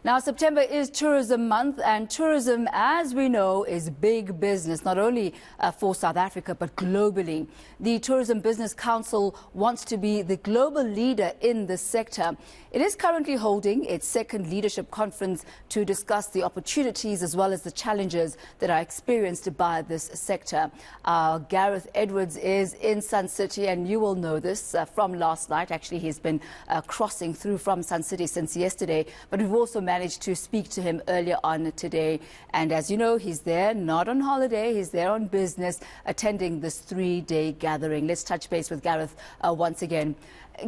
Now, September is Tourism Month, and tourism, as we know, is big business, not only for South Africa, but globally. The Tourism Business Council wants to be the global leader in this sector. It is currently holding its second leadership conference to discuss the opportunities as well as the challenges that are experienced by this sector. Gareth Edwards is in Sun City, and you will know this from last night. Actually, he's been crossing through from Sun City since yesterday, but we've also managed to speak to him earlier on today. And as you know, he's there not on holiday, he's there on business, attending this 3-day gathering. Let's touch base with Gareth once again.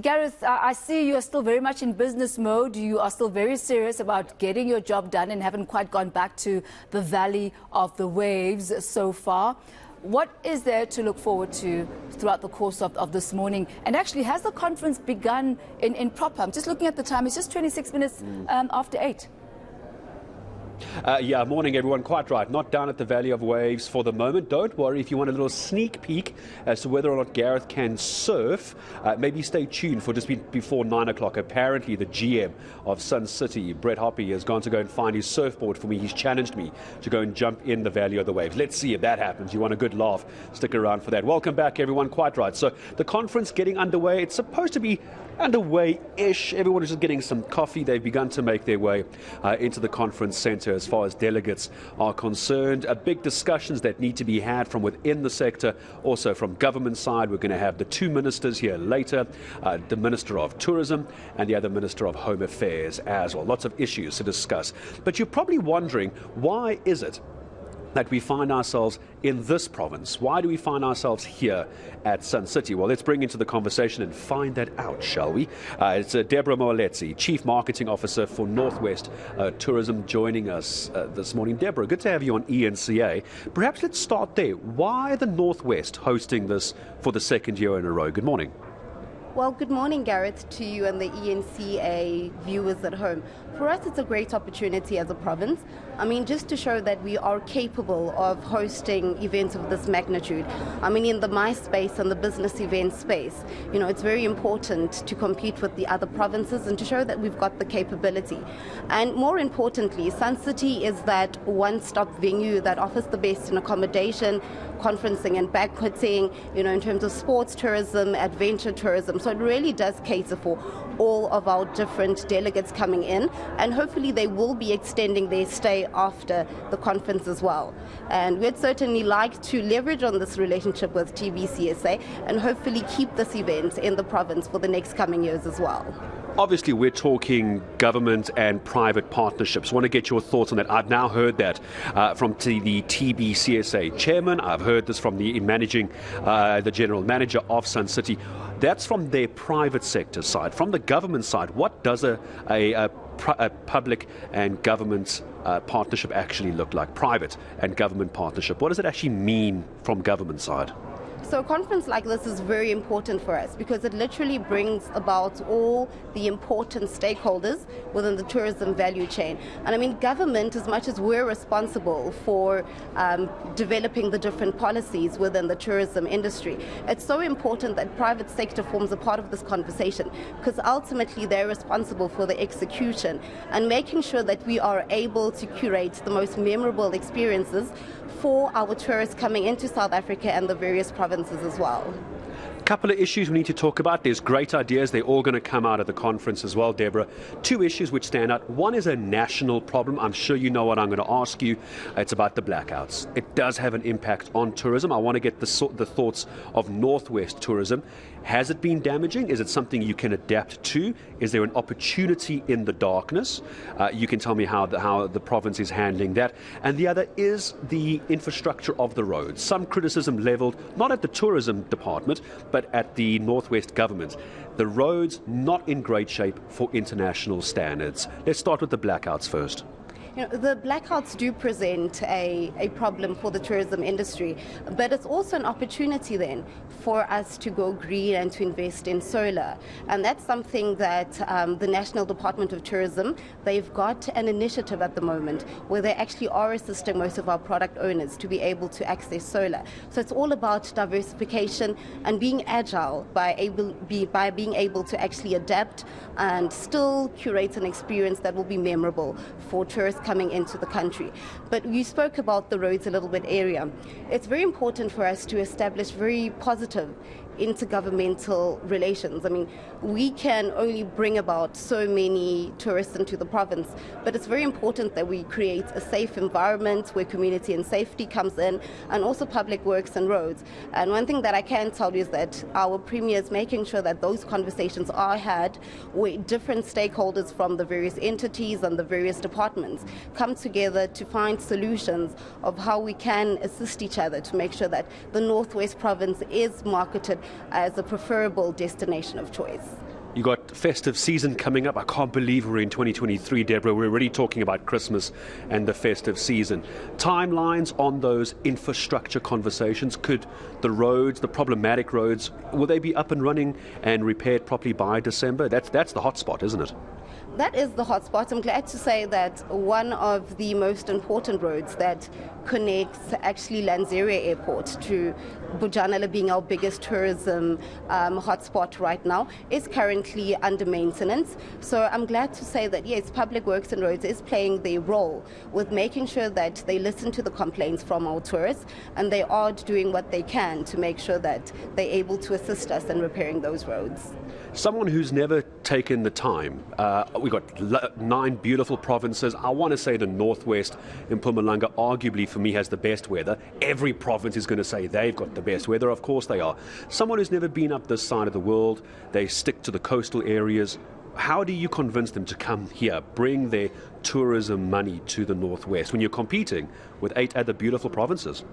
Gareth, I see you are still very much in business mode. You are still very serious about getting your job done and haven't quite gone back to the Valley of the Waves so far. What is there to look forward to throughout the course of this morning? And actually, has the conference begun in proper? I'm just looking at the time. It's just 26 minutes after 8. Yeah, morning everyone, quite right. Not down at the Valley of Waves for the moment. Don't worry, if you want a little sneak peek as to whether or not Gareth can surf, maybe stay tuned for just before 9 o'clock. Apparently the GM of Sun City, Brett Hoppy, has gone to go and find his surfboard for me. He's challenged me to go and jump in the Valley of the Waves. Let's see if that happens. You want a good laugh, stick around for that. Welcome back everyone, quite right. So the conference getting underway. It's supposed to be underway-ish. Everyone is just getting some coffee. They've begun to make their way into the conference centre as far as delegates are concerned. Big discussions that need to be had from within the sector, also from government side. We're going to have the two ministers here later, the Minister of Tourism and the other Minister of Home Affairs as well. Lots of issues to discuss. But you're probably wondering, why is it that we find ourselves in this province? Why do we find ourselves here at Sun City? Well, let's bring into the conversation and find that out, shall we? It's Deborah Moaletsi, Chief Marketing Officer for Northwest Tourism, joining us this morning. Deborah, good to have you on eNCA. Perhaps let's start there. Why the Northwest hosting this for the second year in a row? Good morning. Well, good morning, Gareth, to you and the eNCA viewers at home. For us, it's a great opportunity as a province. I mean, just to show that we are capable of hosting events of this magnitude. I mean, in the MICE space and the business event space, you know, it's very important to compete with the other provinces and to show that we've got the capability. And more importantly, Sun City is that one-stop venue that offers the best in accommodation, conferencing and banqueting, you know, in terms of sports tourism, adventure tourism. So it really does cater for all of our different delegates coming in, and hopefully they will be extending their stay after the conference as well. And we'd certainly like to leverage on this relationship with TBCSA and hopefully keep this event in the province for the next coming years as well. Obviously, we're talking government and private partnerships. I want to get your thoughts on that. I've now heard that from the TBCSA chairman. I've heard this from the the general manager of Sun City. That's from their private sector side. From the government side, what does a public and government partnership actually look like? Private and government partnership. What does it actually mean from government side? So a conference like this is very important for us because it literally brings about all the important stakeholders within the tourism value chain. And I mean, government, as much as we're responsible for developing the different policies within the tourism industry, it's so important that private sector forms a part of this conversation because ultimately they're responsible for the execution and making sure that we are able to curate the most memorable experiences for our tourists coming into South Africa and the various provinces as well. Couple of issues we need to talk about. There's great ideas. They're all going to come out of the conference as well, Deborah. Two issues which stand out. One is a national problem. I'm sure you know what I'm going to ask you. It's about the blackouts. It does have an impact on tourism. I want to get the thoughts of Northwest Tourism. Has it been damaging? Is it something you can adapt to? Is there an opportunity in the darkness? You can tell me how the province is handling that. And the other is the infrastructure of the roads. Some criticism levelled, not at the tourism department, but at the Northwest government. The roads not in great shape for international standards. Let's start with the blackouts first. The blackouts do present a problem for the tourism industry, but it's also an opportunity then for us to go green and to invest in solar. And that's something that the National Department of Tourism, they've got an initiative at the moment where they actually are assisting most of our product owners to be able to access solar. So it's all about diversification and being agile by being able to actually adapt and still curate an experience that will be memorable for tourists coming into the country. But you spoke about the roads a little bit area. It's very important for us to establish very positive intergovernmental relations. I mean, we can only bring about so many tourists into the province, but it's very important that we create a safe environment where community and safety comes in, and also public works and roads. And one thing that I can tell you is that our Premier is making sure that those conversations are had where different stakeholders from the various entities and the various departments come together to find solutions of how we can assist each other to make sure that the Northwest Province is marketed as a preferable destination of choice. You got festive season coming up. I can't believe we're in 2023, Deborah. We're already talking about Christmas and the festive season. Timelines on those infrastructure conversations. Could the roads, the problematic roads, will they be up and running and repaired properly by December? That's the hot spot, isn't it? That is the hotspot. I'm glad to say that one of the most important roads that connects actually Lanseria Airport to Bojanala, being our biggest tourism hotspot right now, is currently under maintenance. So I'm glad to say that, yes, Public Works and Roads is playing their role with making sure that they listen to the complaints from our tourists, and they are doing what they can to make sure that they're able to assist us in repairing those roads. Someone who's never taken the time, we've got 9 beautiful provinces. I want to say the Northwest in Mpumalanga arguably for me has the best weather. Every province is going to say they've got the best weather. Of course they are. Someone who's never been up this side of the world, they stick to the coastal areas. How do you convince them to come here, bring their tourism money to the Northwest when you're competing with 8 other beautiful provinces?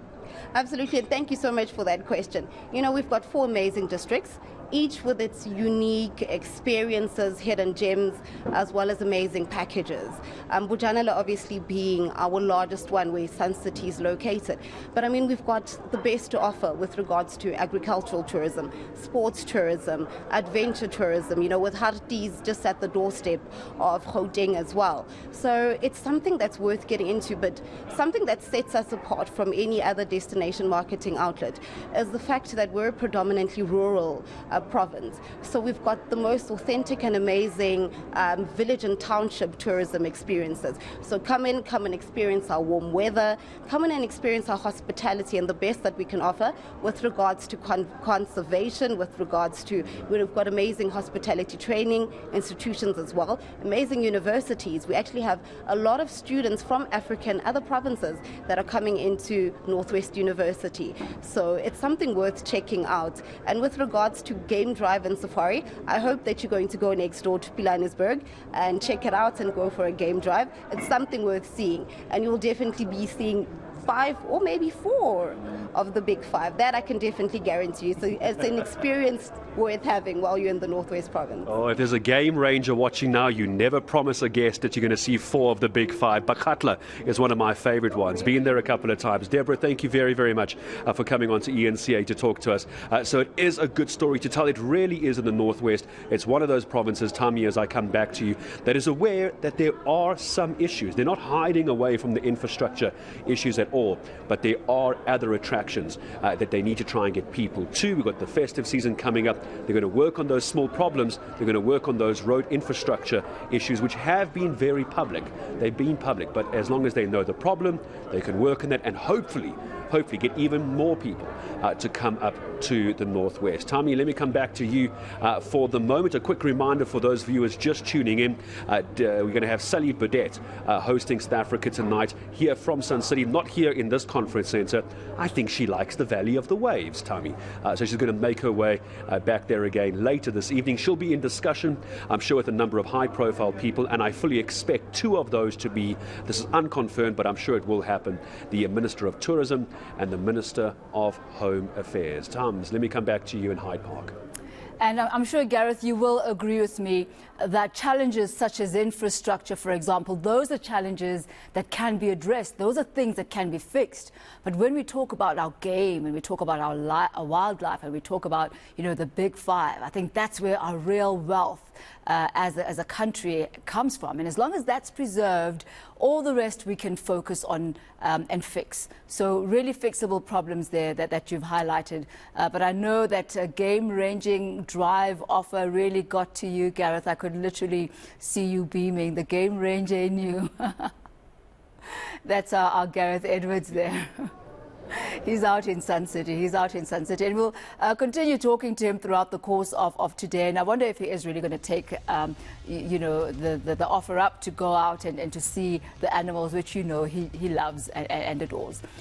Absolutely, and thank you so much for that question. We've got 4 amazing districts, each with its unique experiences, hidden gems, as well as amazing packages. Bojanala obviously being our largest one where Sun City is located. But we've got the best to offer with regards to agricultural tourism, sports tourism, adventure tourism, with Harties just at the doorstep of Gauteng as well. So it's something that's worth getting into, but something that sets us apart from any other destination marketing outlet is the fact that we're a predominantly rural province. So we've got the most authentic and amazing village and township tourism experiences. So come and experience our warm weather, come in and experience our hospitality and the best that we can offer with regards to conservation, with regards to, we've got amazing hospitality training institutions as well, amazing universities. We actually have a lot of students from Africa and other provinces that are coming into Northwest University. So it's something worth checking out. And with regards to game drive and safari, I hope that you're going to go next door to Pilanesberg and check it out and go for a game drive. It's something worth seeing, and you'll definitely be seeing 5 or maybe 4 of the big 5. That I can definitely guarantee you. So it's an experience worth having while you're in the Northwest Province. Oh, if there's a game ranger watching now, you never promise a guest that you're going to see 4 of the big 5. Bakatla is one of my favorite ones. Been there a couple of times. Deborah, thank you very, very much for coming on to eNCA to talk to us. So it is a good story to tell. It really is in the Northwest. It's one of those provinces, Tami, as I come back to you, that is aware that there are some issues. They're not hiding away from the infrastructure issues at all, but there are other attractions that they need to try and get people to. We've got the festive season coming up. They're going to work on those small problems. They're going to work on those road infrastructure issues, which have been very public. They've been public, but as long as they know the problem, they can work on that and hopefully get even more people to come up to the Northwest. Tami, let me come back to you for the moment. A quick reminder for those viewers just tuning in. We're going to have Sally Burdett hosting South Africa tonight here from Sun City, not here in this conference centre. I think she likes the Valley of the Waves, Tami. So she's going to make her way back there again later this evening. She'll be in discussion, I'm sure, with a number of high-profile people, and I fully expect 2 of those to be, this is unconfirmed, but I'm sure it will happen, the Minister of Tourism and the Minister of Home Affairs. Tams, let me come back to you in Hyde Park. And I'm sure, Gareth, you will agree with me that challenges such as infrastructure, for example, those are challenges that can be addressed. Those are things that can be fixed. But when we talk about our game and we talk about our wildlife and we talk about, the big five, I think that's where our real wealth as a country comes from. And as long as that's preserved, all the rest we can focus on and fix. So really fixable problems there that you've highlighted. But I know that game-ranging drive offer really got to you, Gareth. I could literally see you beaming, the game ranger in you. That's our Gareth Edwards there. He's out in Sun City. He's out in Sun City. And we'll continue talking to him throughout the course of today. And I wonder if he is really going to take, the offer up to go out and to see the animals, which he loves and adores.